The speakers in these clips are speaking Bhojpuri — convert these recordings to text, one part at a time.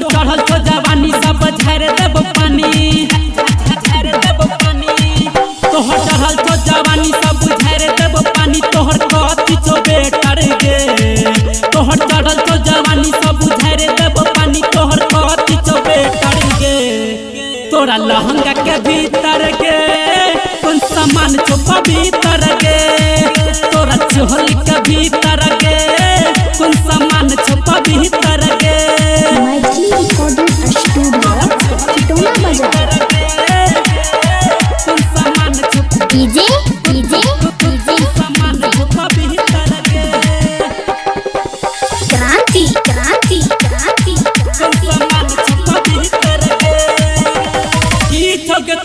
तोहर चढ़ल तो जवानी सब झाड़ देब पानी तोहर चढ़ल तो जवानी सब झाड़ देब पानी तोहर कथी छो बेटर गे तोहर चढ़ल तो जवानी सब झाड़ देब पानी तोहर कथी छो बेटर गे तोरा लहंगा के भीतर गे कौन सामान छो पवित्र गे तोरा चोली के भीतर गे कौन सामान छो पवित्र गे डीजे डीजे क्रांति क्रांति क्रांति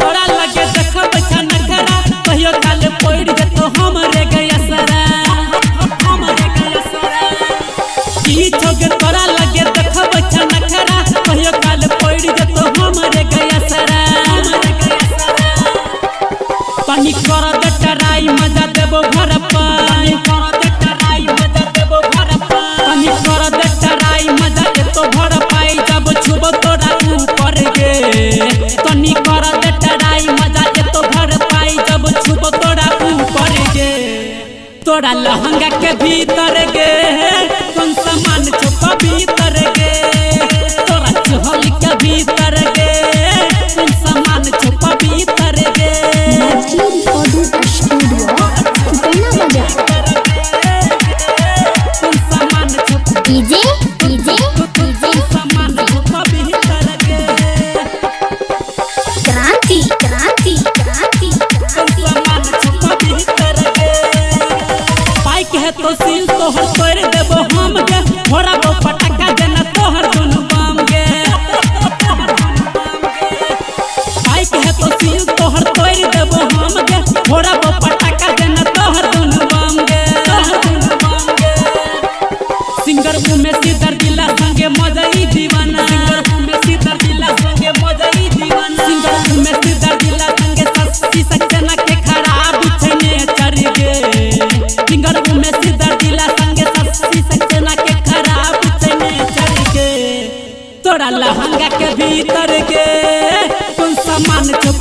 तोरा लगे देखब नखरा कहियो काल पड़ जतो हमरे गयसरा की छोगे तोरा लगे देखब नखरा कहियो काल पड़ जतो हमरे गयसरा पानी कर दे टराई मजा देबो घर पानी कर दे टराई मजा देबो घर पानी कर दे टराई मजा एतो घर पाई जब छुबो तोरा ऊपर गे तनी कर दे टराई मजा एतो घर पाई जब छुबो तोरा ऊपर गे तोरा लहंगा के भीतर गे कौन सामान छो पवित्र गे तोरा चोली के भीतर गे कौन सामान छो पवित्र गे डीजे डीजे क्रांति क्रांति क्रांति पाई के तो सील तोहर तोड़ देबो हम गे घोड़ा बो पटाखा देना तोहर दुनु बम गे पाई के तो सील तोहर तोड़ देबो हम गे घोड़ा बो पटाखा देना तोहर दुनु बम गे सिंगर उमेश सिद्धर दिला संगे मजाई दीवाना सिंगर उमेश सिद्धर दिला संगे मजाई दीवाना सिंगर उमेश सिद्धर दिला संगे सस्ती सक्सेना के खराब छने चढ़ गे सिंगर उमेश सिद्धर दिला संगे सस्ती सक्सेना के खराब छने चढ़ गे तोरा लहंगा के भीतर गे कौन सामान छो